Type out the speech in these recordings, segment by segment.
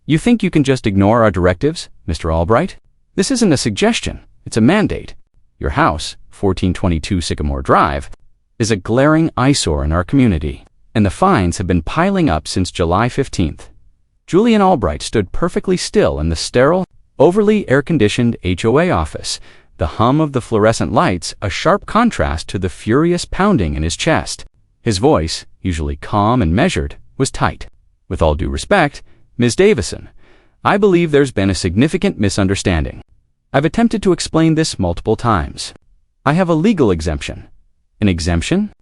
You think you can just ignore our directives, Mr. Albright? This isn't a suggestion, it's a mandate. Your house, 1422 Sycamore Drive, is a glaring eyesore in our community, and the fines have been piling up since July 15th. Julian Albright stood perfectly still in the sterile, overly air-conditioned HOA office, the hum of the fluorescent lights a sharp contrast to the furious pounding in his chest. His voice, usually calm and measured, was tight. With all due respect, Ms. Davison, I believe there's been a significant misunderstanding. I've attempted to explain this multiple times. I have a legal exemption. An exemption?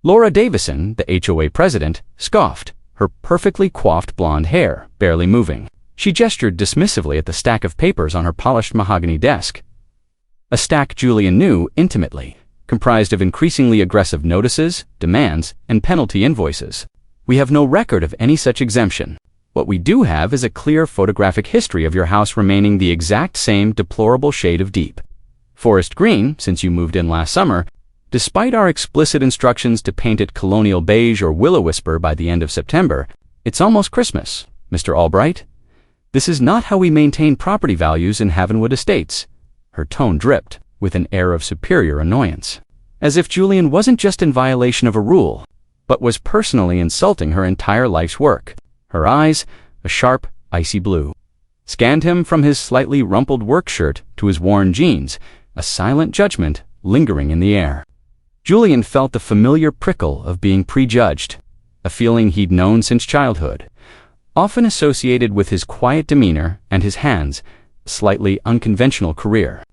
Laura Davison, the HOA president, scoffed, her perfectly coiffed blonde hair barely moving. She gestured dismissively at the stack of papers on her polished mahogany desk. A stack Julian knew intimately, comprised of increasingly aggressive notices, demands, and penalty invoices. We have no record of any such exemption. What we do have is a clear photographic history of your house remaining the exact same deplorable shade of deep forest green since you moved in last summer, despite our explicit instructions to paint it colonial beige or willow-wisper by the end of September. It's almost Christmas, Mr. Albright. This is not how we maintain property values in Havenwood Estates. Her tone dripped, with an air of superior annoyance, as if Julian wasn't just in violation of a rule, but was personally insulting her entire life's work. Her eyes, a sharp, icy blue, scanned him from his slightly rumpled work shirt to his worn jeans, a silent judgment lingering in the air. Julian felt the familiar prickle of being prejudged, a feeling he'd known since childhood, often associated with his quiet demeanor and his hands' slightly unconventional career.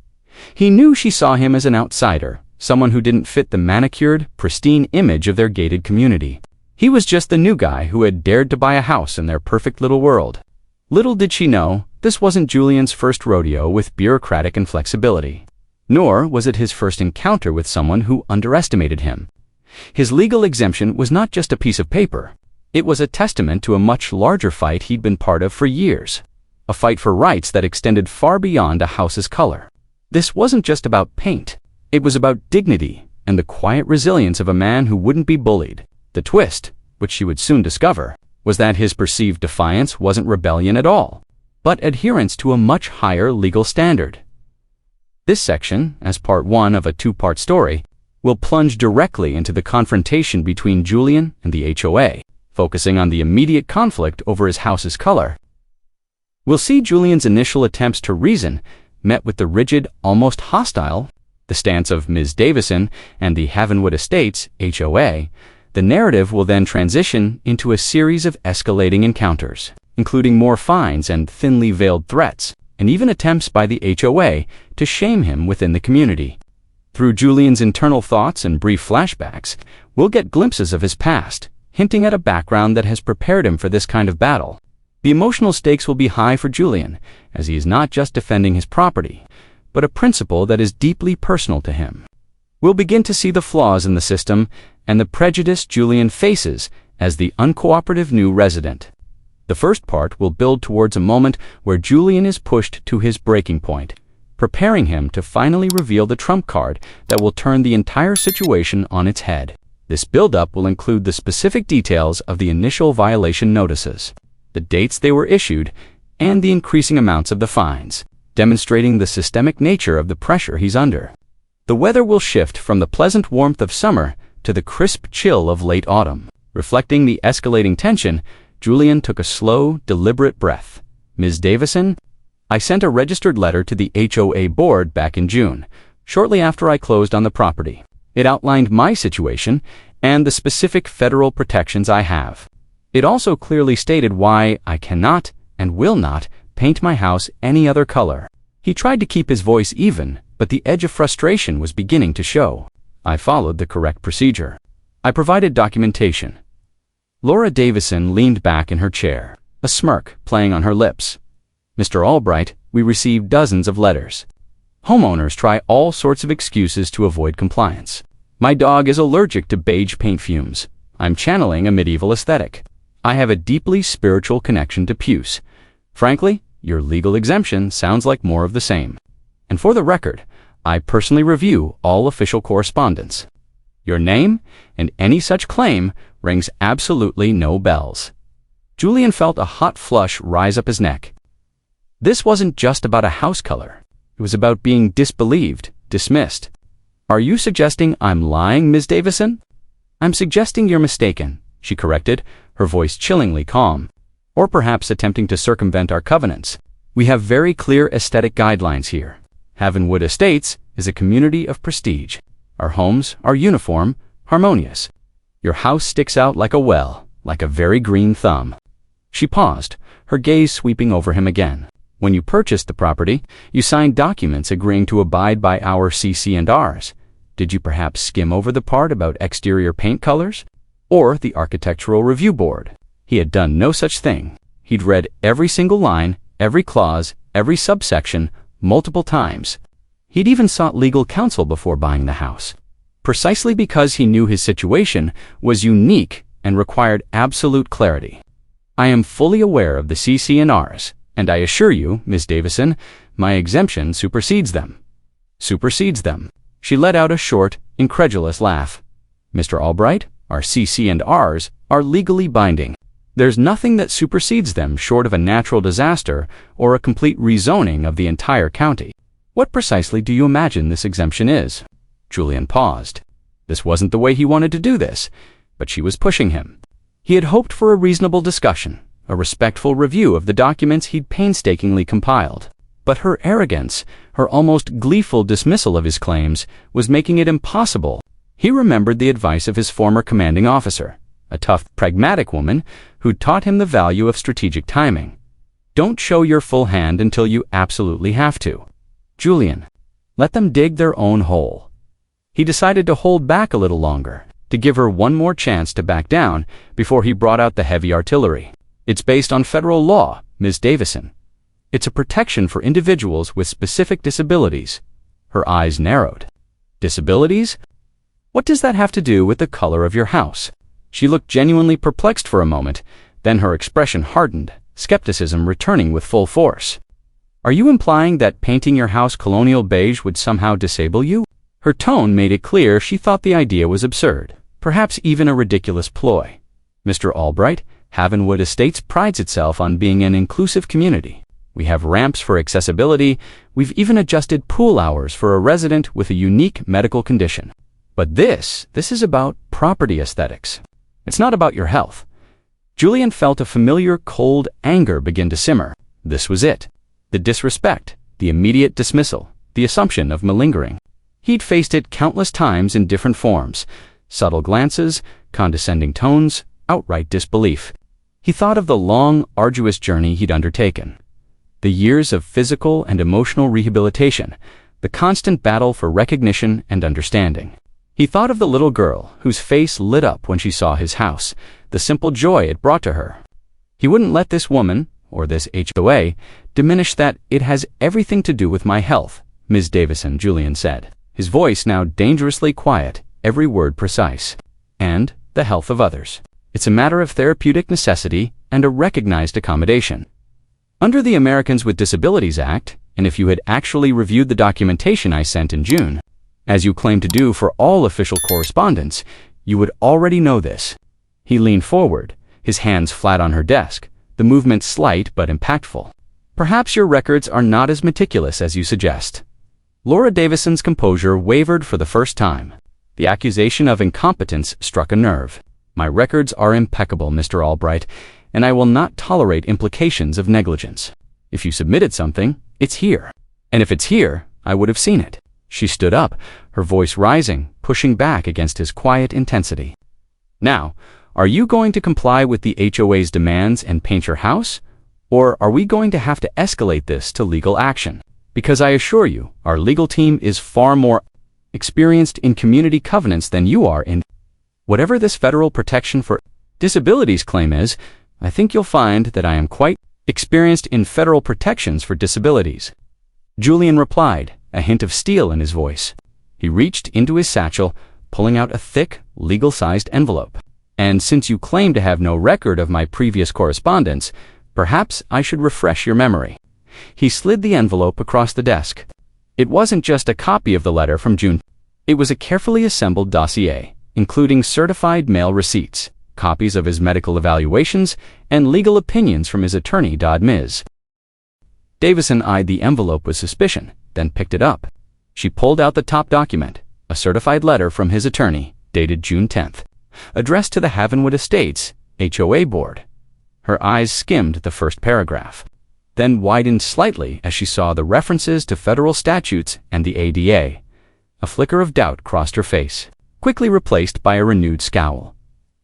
He knew she saw him as an outsider, someone who didn't fit the manicured, pristine image of their gated community. He was just the new guy who had dared to buy a house in their perfect little world. Little did she know, this wasn't Julian's first rodeo with bureaucratic inflexibility. Nor was it his first encounter with someone who underestimated him. His legal exemption was not just a piece of paper. It was a testament to a much larger fight he'd been part of for years. A fight for rights that extended far beyond a house's color. This wasn't just about paint. It was about dignity and the quiet resilience of a man who wouldn't be bullied. The twist, which she would soon discover, was that his perceived defiance wasn't rebellion at all, but adherence to a much higher legal standard. This section, as part one of a two-part story, will plunge directly into the confrontation between Julian and the HOA, focusing on the immediate conflict over his house's color. We'll see Julian's initial attempts to reason met with the rigid, almost hostile, the stance of Ms. Davison and the Havenwood Estates HOA. The narrative will then transition into a series of escalating encounters, including more fines and thinly veiled threats, and even attempts by the HOA to shame him within the community. Through Julian's internal thoughts and brief flashbacks, we'll get glimpses of his past, hinting at a background that has prepared him for this kind of battle. The emotional stakes will be high for Julian, as he is not just defending his property, but a principle that is deeply personal to him. We'll begin to see the flaws in the system and the prejudice Julian faces as the uncooperative new resident. The first part will build towards a moment where Julian is pushed to his breaking point, preparing him to finally reveal the trump card that will turn the entire situation on its head. This build-up will include the specific details of the initial violation notices, the dates they were issued, and the increasing amounts of the fines, demonstrating the systemic nature of the pressure he's under. The weather will shift from the pleasant warmth of summer to the crisp chill of late autumn. Reflecting the escalating tension, Julian took a slow, deliberate breath. Ms. Davison, I sent a registered letter to the HOA board back in June, shortly after I closed on the property. It outlined my situation and the specific federal protections I have. It also clearly stated why I cannot and will not paint my house any other color. He tried to keep his voice even, but the edge of frustration was beginning to show. I followed the correct procedure. I provided documentation. Laura Davison leaned back in her chair, a smirk playing on her lips. Mr. Albright, we received dozens of letters. Homeowners try all sorts of excuses to avoid compliance. My dog is allergic to beige paint fumes. I'm channeling a medieval aesthetic. I have a deeply spiritual connection to puce. Frankly, your legal exemption sounds like more of the same. And for the record, I personally review all official correspondence. Your name and any such claim rings absolutely no bells. Julian felt a hot flush rise up his neck. This wasn't just about a house color. It was about being disbelieved, dismissed. "Are you suggesting I'm lying, Ms. Davison?" "I'm suggesting you're mistaken," she corrected, her voice chillingly calm. "Or perhaps attempting to circumvent our covenants. We have very clear aesthetic guidelines here. Havenwood Estates is a community of prestige. Our homes are uniform, harmonious. Your house sticks out like a well, like a very green thumb." She paused, her gaze sweeping over him again. "When you purchased the property, you signed documents agreeing to abide by our CC&Rs. Did you perhaps skim over the part about exterior paint colors? Or the Architectural Review Board?" He had done no such thing. He'd read every single line, every clause, every subsection, multiple times. He'd even sought legal counsel before buying the house, precisely because he knew his situation was unique and required absolute clarity. "I am fully aware of the CC&Rs, and I assure you, Ms. Davison, my exemption supersedes them." "Supersedes them?" She let out a short, incredulous laugh. "Mr. Albright, our CC&Rs are legally binding. There's nothing that supersedes them short of a natural disaster or a complete rezoning of the entire county. What precisely do you imagine this exemption is?" Julian paused. This wasn't the way he wanted to do this, but she was pushing him. He had hoped for a reasonable discussion, a respectful review of the documents he'd painstakingly compiled. But her arrogance, her almost gleeful dismissal of his claims, was making it impossible. He remembered the advice of his former commanding officer, a tough, pragmatic woman who'd taught him the value of strategic timing. Don't show your full hand until you absolutely have to. "Julian, let them dig their own hole." He decided to hold back a little longer, to give her one more chance to back down before he brought out the heavy artillery. "It's based on federal law, Ms. Davison. It's a protection for individuals with specific disabilities." Her eyes narrowed. "Disabilities? What does that have to do with the color of your house?" She looked genuinely perplexed for a moment, then her expression hardened, skepticism returning with full force. "Are you implying that painting your house colonial beige would somehow disable you?" Her tone made it clear she thought the idea was absurd, perhaps even a ridiculous ploy. "Mr. Albright, Havenwood Estates prides itself on being an inclusive community. We have ramps for accessibility. We've even adjusted pool hours for a resident with a unique medical condition. But this is about property aesthetics. It's not about your health." Julian felt a familiar cold anger begin to simmer. This was it. The disrespect, the immediate dismissal, the assumption of malingering. He'd faced it countless times in different forms: subtle glances, condescending tones, outright disbelief. He thought of the long, arduous journey he'd undertaken. The years of physical and emotional rehabilitation, the constant battle for recognition and understanding. He thought of the little girl whose face lit up when she saw his house, the simple joy it brought to her. He wouldn't let this woman, or this HOA, diminish that. "It has everything to do with my health, Ms. Davison," Julian said, his voice now dangerously quiet, every word precise. "And the health of others. It's a matter of therapeutic necessity and a recognized accommodation. Under the Americans with Disabilities Act, and if you had actually reviewed the documentation I sent in June, as you claim to do for all official correspondence, you would already know this." He leaned forward, his hands flat on her desk, the movement slight but impactful. "Perhaps your records are not as meticulous as you suggest." Laura Davison's composure wavered for the first time. The accusation of incompetence struck a nerve. "My records are impeccable, Mr. Albright, and I will not tolerate implications of negligence. If you submitted something, it's here. And if it's here, I would have seen it." She stood up, her voice rising, pushing back against his quiet intensity. "Now, are you going to comply with the HOA's demands and paint your house? Or are we going to have to escalate this to legal action? Because I assure you, our legal team is far more experienced in community covenants than you are in whatever this federal protection for disabilities claim is. I think you'll find that I am quite experienced in federal protections for disabilities." Julian replied, a hint of steel in his voice. He reached into his satchel, pulling out a thick, legal-sized envelope. "And since you claim to have no record of my previous correspondence, perhaps I should refresh your memory." He slid the envelope across the desk. It wasn't just a copy of the letter from June. It was a carefully assembled dossier, including certified mail receipts, copies of his medical evaluations, and legal opinions from his attorney. Ms. Davison eyed the envelope with suspicion, then picked it up. She pulled out the top document, a certified letter from his attorney, dated June 10th, addressed to the Havenwood Estates HOA board. Her eyes skimmed the first paragraph, then widened slightly as she saw the references to federal statutes and the ADA. A flicker of doubt crossed her face, quickly replaced by a renewed scowl.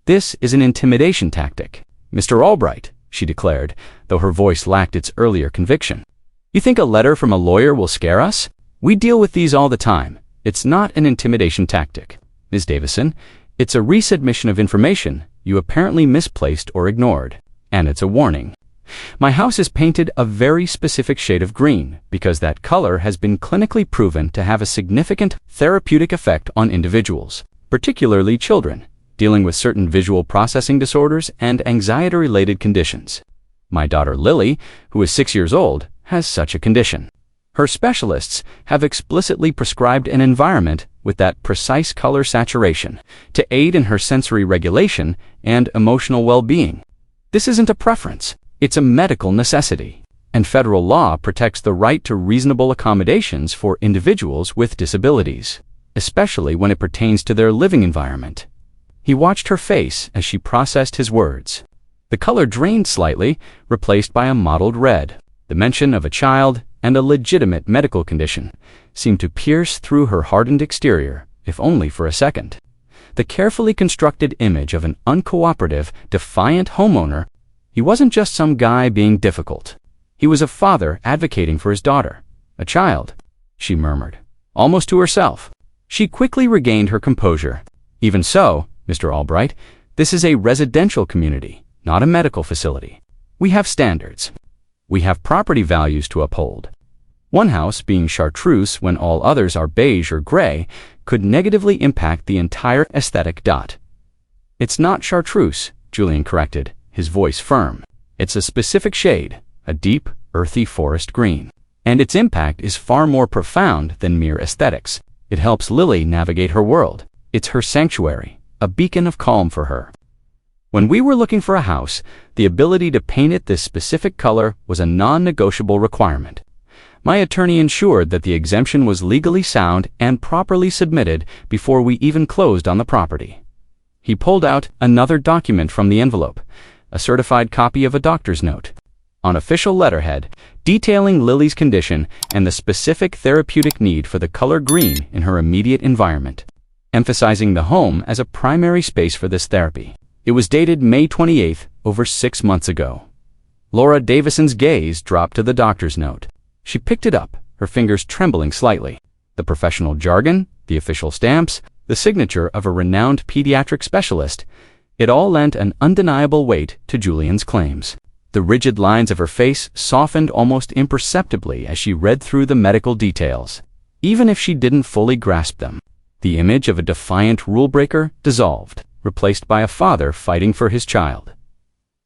"This is an intimidation tactic, Mr. Albright," she declared, though her voice lacked its earlier conviction. "You think a letter from a lawyer will scare us? We deal with these all the time. It's not an intimidation tactic, Ms. Davison. It's a resubmission of information you apparently misplaced or ignored, and it's a warning. My house is painted a very specific shade of green because that color has been clinically proven to have a significant therapeutic effect on individuals, particularly children, dealing with certain visual processing disorders and anxiety-related conditions. My daughter Lily, who is 6 years old, has such a condition. Her specialists have explicitly prescribed an environment with that precise color saturation to aid in her sensory regulation and emotional well-being. This isn't a preference. It's a medical necessity, and federal law protects the right to reasonable accommodations for individuals with disabilities, especially when it pertains to their living environment." He watched her face as she processed his words. The color drained slightly, replaced by a mottled red. The mention of a child and a legitimate medical condition seemed to pierce through her hardened exterior, if only for a second. The carefully constructed image of an uncooperative, defiant homeowner. He wasn't just some guy being difficult. He was a father advocating for his daughter. "A child," she murmured, almost to herself. She quickly regained her composure. "Even so, Mr. Albright, this is a residential community, not a medical facility. We have standards. We have property values to uphold. One house being chartreuse when all others are beige or gray could negatively impact the entire aesthetic. It's not chartreuse," Julian corrected, his voice firm. "It's a specific shade, a deep, earthy forest green. And its impact is far more profound than mere aesthetics. It helps Lily navigate her world. It's her sanctuary, a beacon of calm for her. When we were looking for a house, the ability to paint it this specific color was a non-negotiable requirement. My attorney ensured that the exemption was legally sound and properly submitted before we even closed on the property." He pulled out another document from the envelope, a certified copy of a doctor's note, on official letterhead, detailing Lily's condition and the specific therapeutic need for the color green in her immediate environment, emphasizing the home as a primary space for this therapy. It was dated May 28th, over 6 months ago. Laura Davison's gaze dropped to the doctor's note. She picked it up, her fingers trembling slightly. The professional jargon, the official stamps, the signature of a renowned pediatric specialist, it all lent an undeniable weight to Julian's claims. The rigid lines of her face softened almost imperceptibly as she read through the medical details. Even if she didn't fully grasp them, the image of a defiant rule-breaker dissolved, replaced by a father fighting for his child.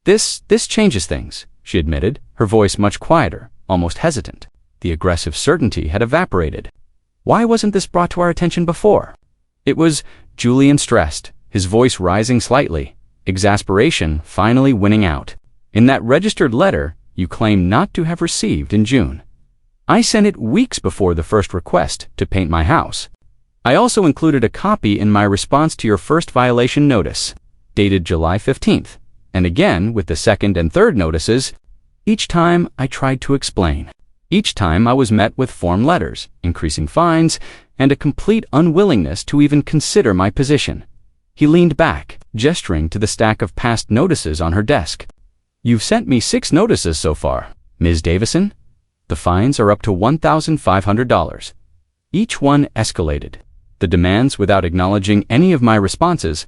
This changes things," she admitted, her voice much quieter, almost hesitant. The aggressive certainty had evaporated. "Why wasn't this brought to our attention before?" "It was," Julian stressed, his voice rising slightly, exasperation finally winning out. "In that registered letter you claim not to have received in June. I sent it weeks before the first request to paint my house. I also included a copy in my response to your first violation notice, dated July 15th, and again with the second and third notices. Each time I tried to explain. Each time I was met with form letters, increasing fines, and a complete unwillingness to even consider my position." He leaned back, gesturing to the stack of past notices on her desk. "You've sent me 6 notices so far, Ms. Davison. The fines are up to $1,500. Each one escalated. The demands without acknowledging any of my responses.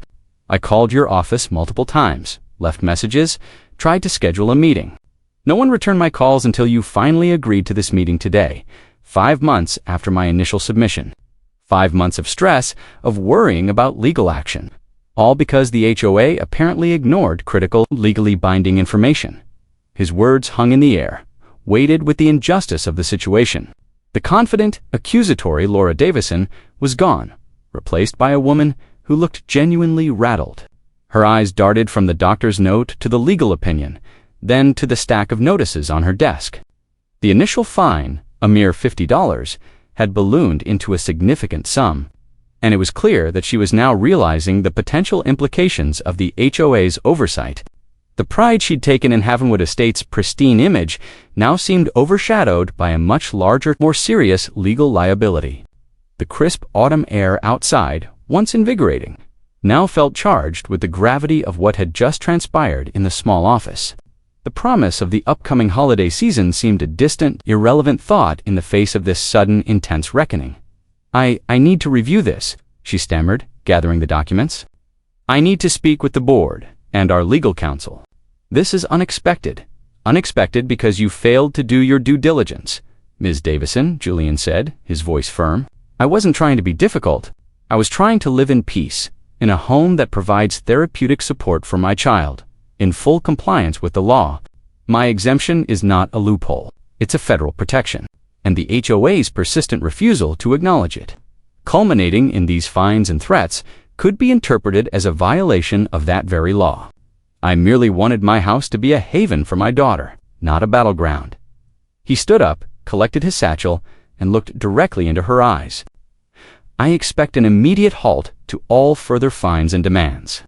I called your office multiple times, left messages, tried to schedule a meeting. No one returned my calls until you finally agreed to this meeting today, 5 months after my initial submission. 5 months of stress, of worrying about legal action. All because the HOA apparently ignored critical, legally binding information." His words hung in the air, weighted with the injustice of the situation. The confident, accusatory Laura Davison was gone, replaced by a woman who looked genuinely rattled. Her eyes darted from the doctor's note to the legal opinion, then to the stack of notices on her desk. The initial fine, a mere $50, had ballooned into a significant sum, and it was clear that she was now realizing the potential implications of the HOA's oversight. The pride she'd taken in Havenwood Estates' pristine image now seemed overshadowed by a much larger, more serious legal liability. The crisp autumn air outside, once invigorating, now felt charged with the gravity of what had just transpired in the small office. The promise of the upcoming holiday season seemed a distant, irrelevant thought in the face of this sudden, intense reckoning. I need to review this," she stammered, gathering the documents. "I need to speak with the board and our legal counsel. This is unexpected. Unexpected because you failed to do your due diligence, Ms. Davison," Julian said, his voice firm. "I wasn't trying to be difficult. I was trying to live in peace, in a home that provides therapeutic support for my child, in full compliance with the law. My exemption is not a loophole. It's a federal protection, and the HOA's persistent refusal to acknowledge it, culminating in these fines and threats, could be interpreted as a violation of that very law. I merely wanted my house to be a haven for my daughter, not a battleground." He stood up, collected his satchel, and looked directly into her eyes. "I expect an immediate halt to all further fines and demands.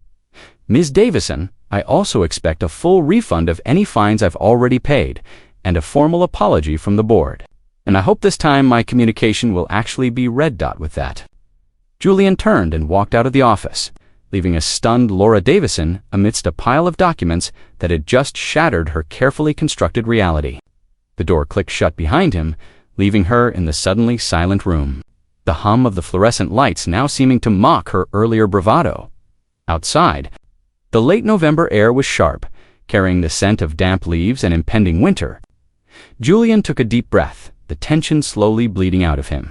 Ms. Davison, I also expect a full refund of any fines I've already paid, and a formal apology from the board. And I hope this time my communication will actually be red dot with that." Julian turned and walked out of the office, leaving a stunned Laura Davison amidst a pile of documents that had just shattered her carefully constructed reality. The door clicked shut behind him, leaving her in the suddenly silent room, the hum of the fluorescent lights now seeming to mock her earlier bravado. Outside, the late November air was sharp, carrying the scent of damp leaves and impending winter. Julian took a deep breath, the tension slowly bleeding out of him.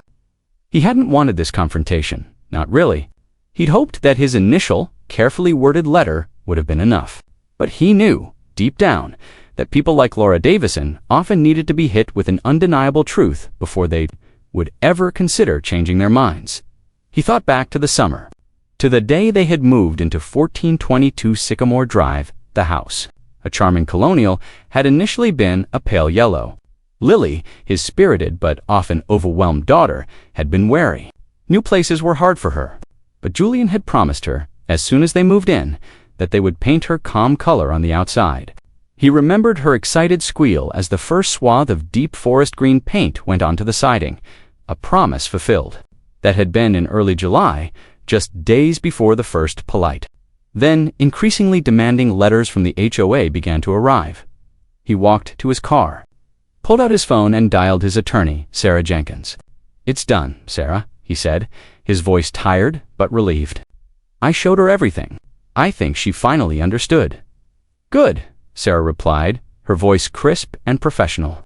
He hadn't wanted this confrontation, not really. He'd hoped that his initial, carefully worded letter would have been enough. But he knew, deep down, that people like Laura Davison often needed to be hit with an undeniable truth before they would ever consider changing their minds. He thought back to the summer, to the day they had moved into 1422 Sycamore Drive. The house, a charming colonial, had initially been a pale yellow. Lily, his spirited but often overwhelmed daughter, had been wary. New places were hard for her, but Julian had promised her, as soon as they moved in, that they would paint her calm color on the outside. He remembered her excited squeal as the first swath of deep forest green paint went onto the siding, a promise fulfilled. That had been in early July, just days before the first polite. Then, increasingly demanding letters from the HOA began to arrive. He walked to his car, pulled out his phone and dialed his attorney, Sarah Jenkins. "It's done, Sarah," he said, his voice tired but relieved. "I showed her everything. I think she finally understood." "Good," Sarah replied, her voice crisp and professional.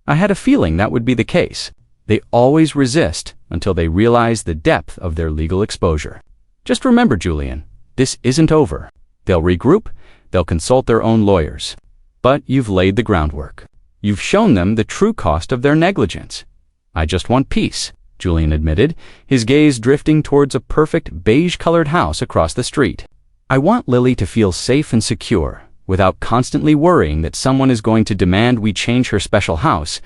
"I had a feeling that would be the case. They always resist until they realize the depth of their legal exposure. Just remember, Julian, this isn't over. They'll regroup, they'll consult their own lawyers. But you've laid the groundwork. You've shown them the true cost of their negligence." "I just want peace," Julian admitted, his gaze drifting towards a perfect beige-colored house across the street. "I want Lily to feel safe and secure, without constantly worrying that someone is going to demand we change her special house,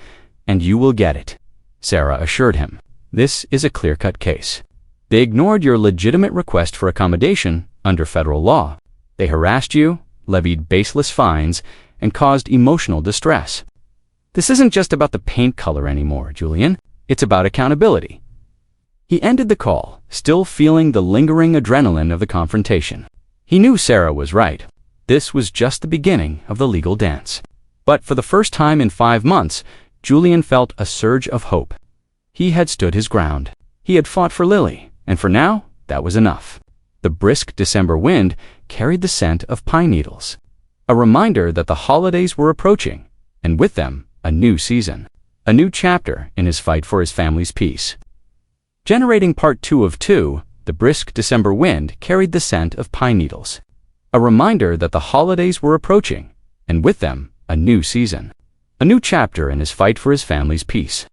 and you will get it," Sarah assured him. "This is a clear-cut case. They ignored your legitimate request for accommodation under federal law. They harassed you, levied baseless fines, and caused emotional distress. This isn't just about the paint color anymore, Julian. It's about accountability." He ended the call, still feeling the lingering adrenaline of the confrontation. He knew Sarah was right. This was just the beginning of the legal dance. But for the first time in 5 months, Julian felt a surge of hope. He had stood his ground. He had fought for Lily, and for now, that was enough. The brisk December wind carried the scent of pine needles, a reminder that the holidays were approaching, and with them, a new season, a new chapter in his fight for his family's peace. Generating part 2 of 2, the brisk December wind carried the scent of pine needles, a reminder that the holidays were approaching, and with them, a new season, a new chapter in his fight for his family's peace.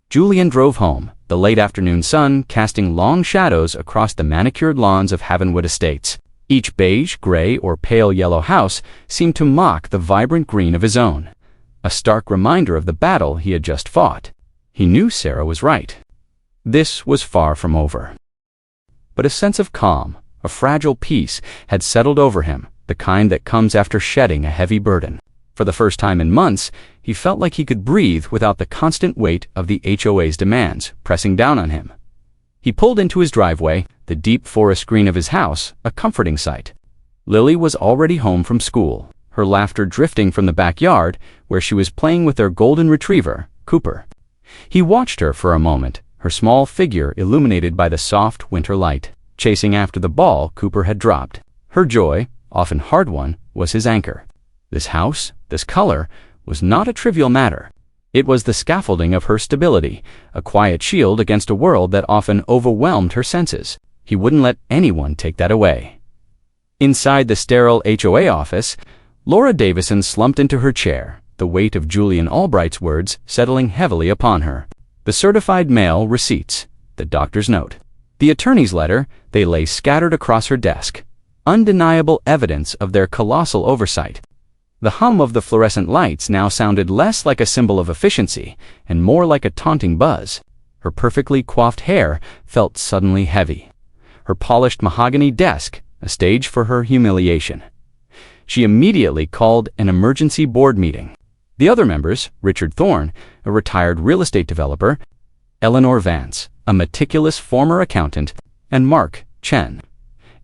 Julian drove home, the late afternoon sun casting long shadows across the manicured lawns of Havenwood Estates. Each beige, gray, or pale yellow house seemed to mock the vibrant green of his own, a stark reminder of the battle he had just fought. He knew Sarah was right. This was far from over. But a sense of calm, a fragile peace, had settled over him, the kind that comes after shedding a heavy burden. For the first time in months, he felt like he could breathe without the constant weight of the HOA's demands pressing down on him. He pulled into his driveway, the deep forest green of his house, a comforting sight. Lily was already home from school, her laughter drifting from the backyard where she was playing with their golden retriever, Cooper. He watched her for a moment, her small figure illuminated by the soft winter light, chasing after the ball Cooper had dropped. Her joy, often hard won, was his anchor. This house, this color, was not a trivial matter. It was the scaffolding of her stability, a quiet shield against a world that often overwhelmed her senses. He wouldn't let anyone take that away. Inside the sterile HOA office, Laura Davison slumped into her chair, the weight of Julian Albright's words settling heavily upon her. The certified mail receipts, the doctor's note, the attorney's letter, they lay scattered across her desk, undeniable evidence of their colossal oversight. The hum of the fluorescent lights now sounded less like a symbol of efficiency and more like a taunting buzz. Her perfectly coiffed hair felt suddenly heavy. Her polished mahogany desk, a stage for her humiliation. She immediately called an emergency board meeting. The other members, Richard Thorne, a retired real estate developer, Eleanor Vance, a meticulous former accountant, and Mark Chen,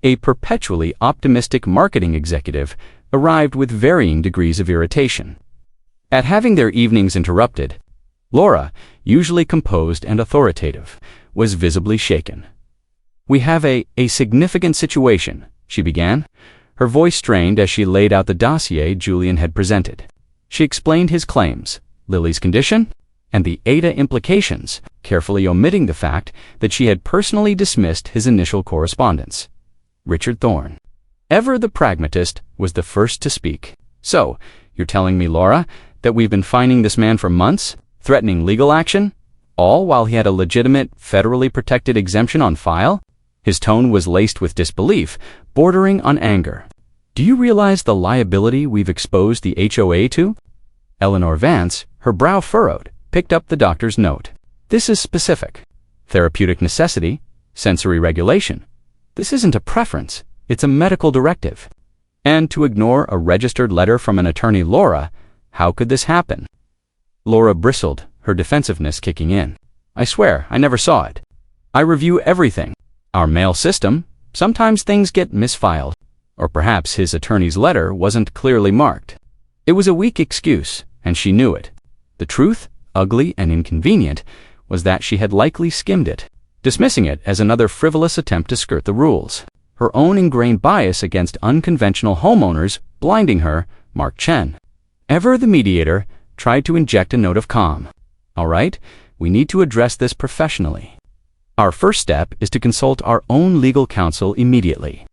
a perpetually optimistic marketing executive, arrived with varying degrees of irritation. At having their evenings interrupted, Laura, usually composed and authoritative, was visibly shaken. "We have a significant situation," she began, her voice strained as she laid out the dossier Julian had presented. She explained his claims, Lily's condition, and the Ada implications, carefully omitting the fact that she had personally dismissed his initial correspondence. Richard Thorne, ever the pragmatist, was the first to speak. "So, you're telling me, Laura, that we've been fining this man for months, threatening legal action, all while he had a legitimate, federally protected exemption on file?" His tone was laced with disbelief, bordering on anger. "Do you realize the liability we've exposed the HOA to?" Eleanor Vance, her brow furrowed, picked up the doctor's note. "This is specific. Therapeutic necessity, sensory regulation. This isn't a preference, it's a medical directive. And to ignore a registered letter from an attorney, Laura, how could this happen?" Laura bristled, her defensiveness kicking in. "I swear, I never saw it. I review everything. Our mail system, sometimes things get misfiled. Or perhaps his attorney's letter wasn't clearly marked. It was a weak excuse, and she knew it. The truth, ugly and inconvenient, was that she had likely skimmed it, dismissing it as another frivolous attempt to skirt the rules. Her own ingrained bias against unconventional homeowners blinding her, Mark Chen, ever the mediator, tried to inject a note of calm. "All right, we need to address this professionally. Our first step is to consult our own legal counsel immediately.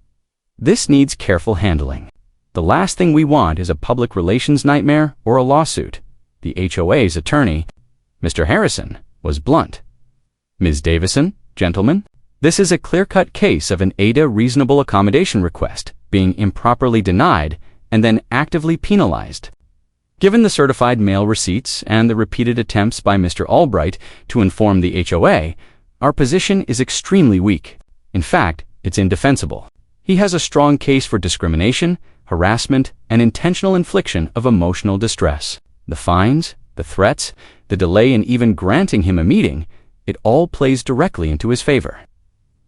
This needs careful handling. The last thing we want is a public relations nightmare or a lawsuit." The HOA's attorney, Mr. Harrison, was blunt. "Ms. Davison, gentlemen, this is a clear-cut case of an Ada reasonable accommodation request being improperly denied and then actively penalized. Given the certified mail receipts and the repeated attempts by Mr. Albright to inform the HOA, our position is extremely weak. In fact, it's indefensible. He has a strong case for discrimination, harassment, and intentional infliction of emotional distress. The fines, the threats, the delay in even granting him a meeting, it all plays directly into his favor."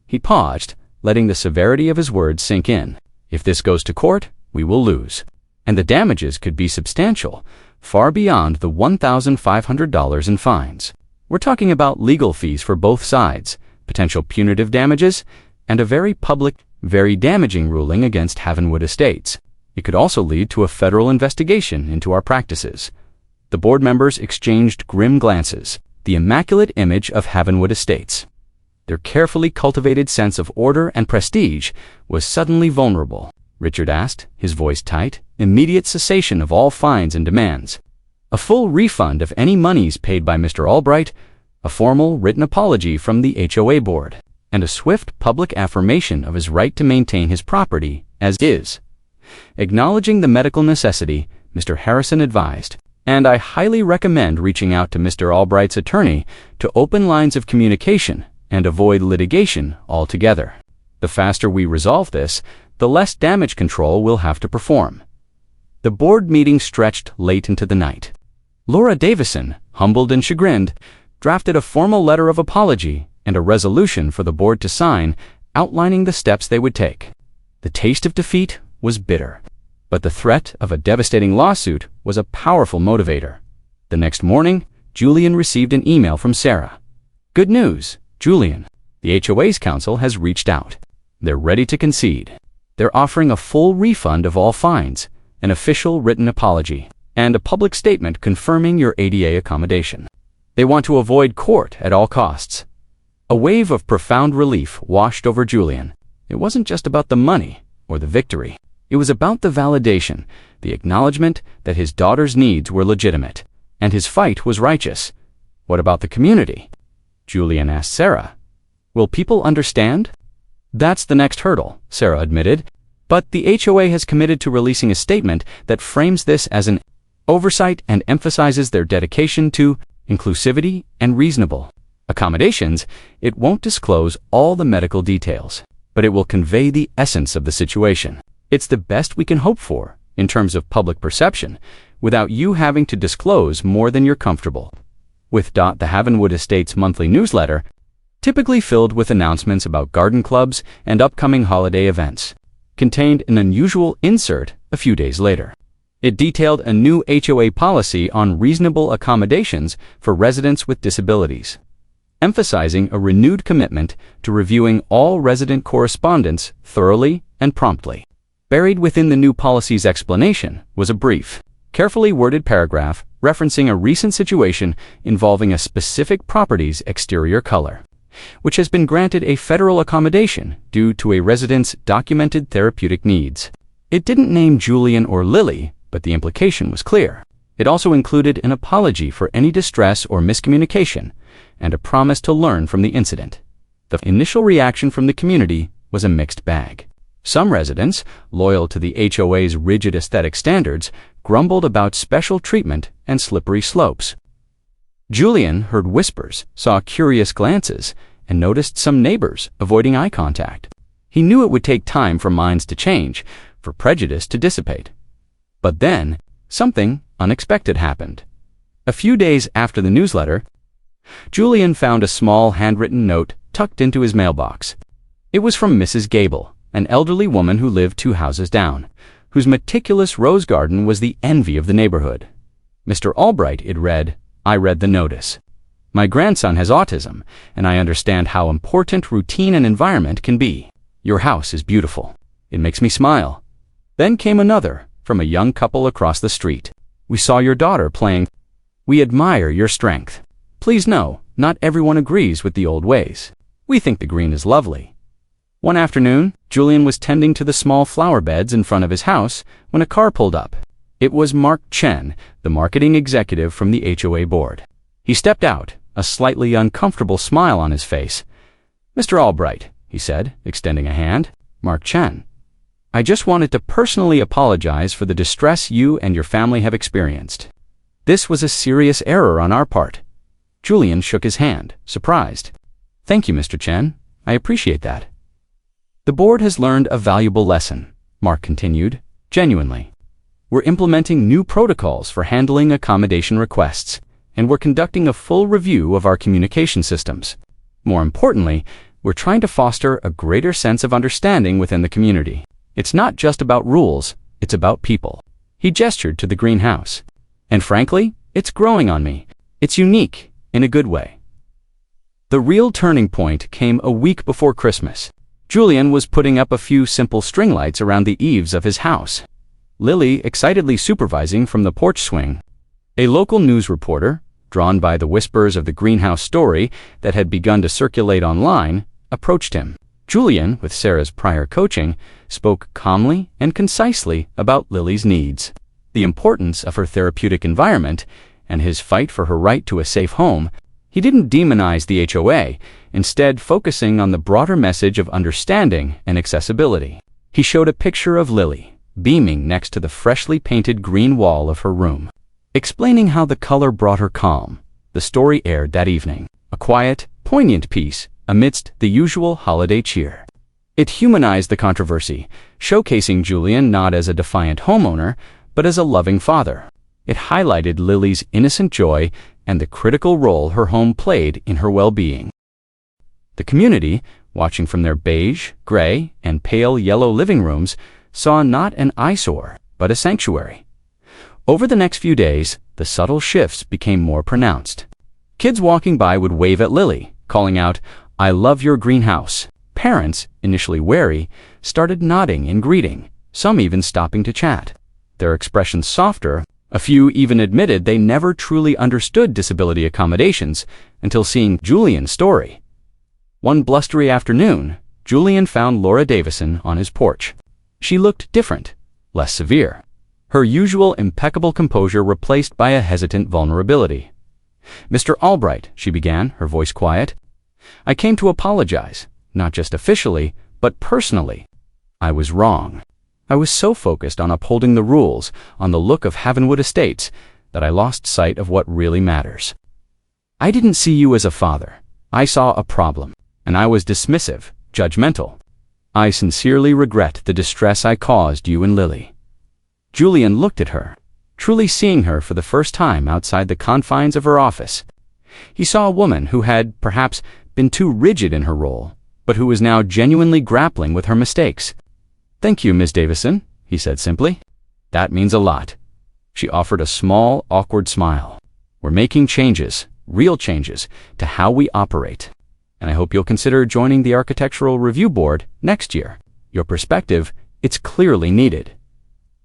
He paused, letting the severity of his words sink in. "If this goes to court, we will lose. And the damages could be substantial, far beyond the $1,500 in fines. We're talking about legal fees for both sides, potential punitive damages, and a very public, very damaging ruling against Havenwood Estates. It could also lead to a federal investigation into our practices." The board members exchanged grim glances, the immaculate image of Havenwood Estates. Their carefully cultivated sense of order and prestige was suddenly vulnerable. Richard asked, his voice tight. "Immediate cessation of all fines and demands. A full refund of any monies paid by Mr. Albright, a formal written apology from the HOA board, and a swift public affirmation of his right to maintain his property as is. Acknowledging the medical necessity, Mr. Harrison advised, and I highly recommend reaching out to Mr. Albright's attorney to open lines of communication and avoid litigation altogether. The faster we resolve this, the less damage control we'll have to perform. The board meeting stretched late into the night. Laura Davison, humbled and chagrined, drafted a formal letter of apology and a resolution for the board to sign outlining the steps they would take. The taste of defeat was bitter, but the threat of a devastating lawsuit was a powerful motivator. The next morning, Julian received an email from Sarah. "Good news, Julian. The HOA's council has reached out. They're ready to concede. They're offering a full refund of all fines, an official written apology, and a public statement confirming your ADA accommodation. They want to avoid court at all costs." A wave of profound relief washed over Julian. It wasn't just about the money or the victory. It was about the validation, the acknowledgement that his daughter's needs were legitimate, and his fight was righteous. What about the community? Julian asked Sarah. Will people understand? That's the next hurdle, Sarah admitted, but the HOA has committed to releasing a statement that frames this as an oversight and emphasizes their dedication to inclusivity and reasonable accommodations. It won't disclose all the medical details, but it will convey the essence of the situation. It's the best we can hope for in terms of public perception, without you having to disclose more than you're comfortable with. The Havenwood Estates monthly newsletter, typically filled with announcements about garden clubs and upcoming holiday events, contained an unusual insert a few days later. It detailed a new HOA policy on reasonable accommodations for residents with disabilities, emphasizing a renewed commitment to reviewing all resident correspondence thoroughly and promptly. Buried within the new policy's explanation was a brief, carefully worded paragraph referencing a recent situation involving a specific property's exterior color, which has been granted a federal accommodation due to a resident's documented therapeutic needs. It didn't name Julian or Lily, but the implication was clear. It also included an apology for any distress or miscommunication and a promise to learn from the incident. The initial reaction from the community was a mixed bag. Some residents, loyal to the HOA's rigid aesthetic standards, grumbled about special treatment and slippery slopes. Julian heard whispers, saw curious glances, and noticed some neighbors avoiding eye contact. He knew it would take time for minds to change, for prejudice to dissipate. But then, something unexpected happened. A few days after the newsletter, Julian found a small handwritten note tucked into his mailbox. It was from Mrs. Gable, an elderly woman who lived 2 houses down, whose meticulous rose garden was the envy of the neighborhood. Mr. Albright, it read, I read the notice. My grandson has autism, and I understand how important routine and environment can be. Your house is beautiful. It makes me smile. Then came another, from a young couple across the street. We saw your daughter playing. We admire your strength. Please know, not everyone agrees with the old ways. We think the green is lovely. One afternoon, Julian was tending to the small flower beds in front of his house when a car pulled up. It was Mark Chen, the marketing executive from the HOA board. He stepped out, a slightly uncomfortable smile on his face. Mr. Albright, he said, extending a hand. Mark Chen. I just wanted to personally apologize for the distress you and your family have experienced. This was a serious error on our part. Julian shook his hand, surprised. Thank you, Mr. Chen. I appreciate that. The board has learned a valuable lesson, Mark continued, genuinely. We're implementing new protocols for handling accommodation requests, and we're conducting a full review of our communication systems. More importantly, we're trying to foster a greater sense of understanding within the community. It's not just about rules, it's about people. He gestured to the greenhouse. And frankly, it's growing on me. It's unique, in a good way. The real turning point came a week before Christmas. Julian was putting up a few simple string lights around the eaves of his house. Lily excitedly supervising from the porch swing. A local news reporter, drawn by the whispers of the greenhouse story that had begun to circulate online, approached him. Julian, with Sarah's prior coaching, spoke calmly and concisely about Lily's needs, the importance of her therapeutic environment, and his fight for her right to a safe home. He didn't demonize the HOA, instead focusing on the broader message of understanding and accessibility. He showed a picture of Lily, beaming next to the freshly painted green wall of her room. Explaining how the color brought her calm, the story aired that evening, a quiet, poignant piece amidst the usual holiday cheer. It humanized the controversy, showcasing Julian not as a defiant homeowner, but as a loving father. It highlighted Lily's innocent joy and the critical role her home played in her well-being. The community, watching from their beige, gray, and pale yellow living rooms, saw not an eyesore, but a sanctuary. Over the next few days, the subtle shifts became more pronounced. Kids walking by would wave at Lily, calling out, "I love your greenhouse." Parents, initially wary, started nodding in greeting, some even stopping to chat. Their expressions softer, a few even admitted they never truly understood disability accommodations until seeing Julian's story. One blustery afternoon, Julian found Laura Davison on his porch. She looked different, less severe. Her usual impeccable composure replaced by a hesitant vulnerability. "Mr. Albright," she began, her voice quiet, "I came to apologize, not just officially, but personally. I was wrong. I was so focused on upholding the rules, on the look of Havenwood Estates, that I lost sight of what really matters. I didn't see you as a father. I saw a problem, and I was dismissive, judgmental. I sincerely regret the distress I caused you and Lily." Julian looked at her, truly seeing her for the first time outside the confines of her office. He saw a woman who had, perhaps, been too rigid in her role, but who was now genuinely grappling with her mistakes. "Thank you, Ms. Davison," he said simply. "That means a lot." She offered a small, awkward smile. "We're making changes, real changes, to how we operate. And I hope you'll consider joining the Architectural Review Board next year. Your perspective, it's clearly needed."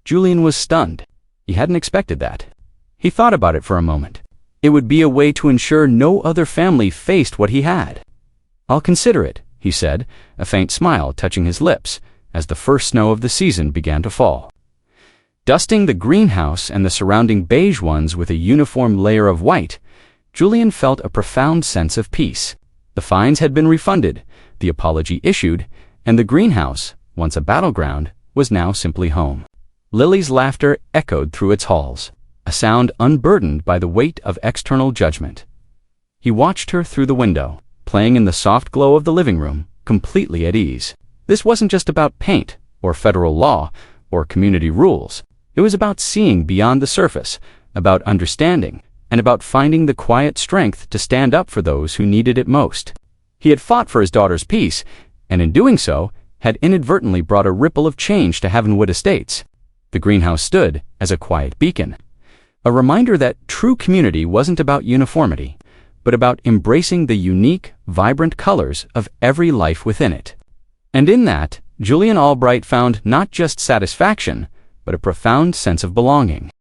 Julian was stunned. He hadn't expected that. He thought about it for a moment. It would be a way to ensure no other family faced what he had. "I'll consider it," he said, a faint smile touching his lips, as the first snow of the season began to fall. Dusting the greenhouse and the surrounding beige ones with a uniform layer of white, Julian felt a profound sense of peace. The fines had been refunded, the apology issued, and the greenhouse, once a battleground, was now simply home. Lily's laughter echoed through its halls, a sound unburdened by the weight of external judgment. He watched her through the window, playing in the soft glow of the living room, completely at ease. This wasn't just about paint, or federal law, or community rules. It was about seeing beyond the surface, about understanding, and about finding the quiet strength to stand up for those who needed it most. He had fought for his daughter's peace, and in doing so, had inadvertently brought a ripple of change to Havenwood Estates. The greenhouse stood as a quiet beacon, a reminder that true community wasn't about uniformity, but about embracing the unique, vibrant colors of every life within it. And in that, Julian Albright found not just satisfaction, but a profound sense of belonging.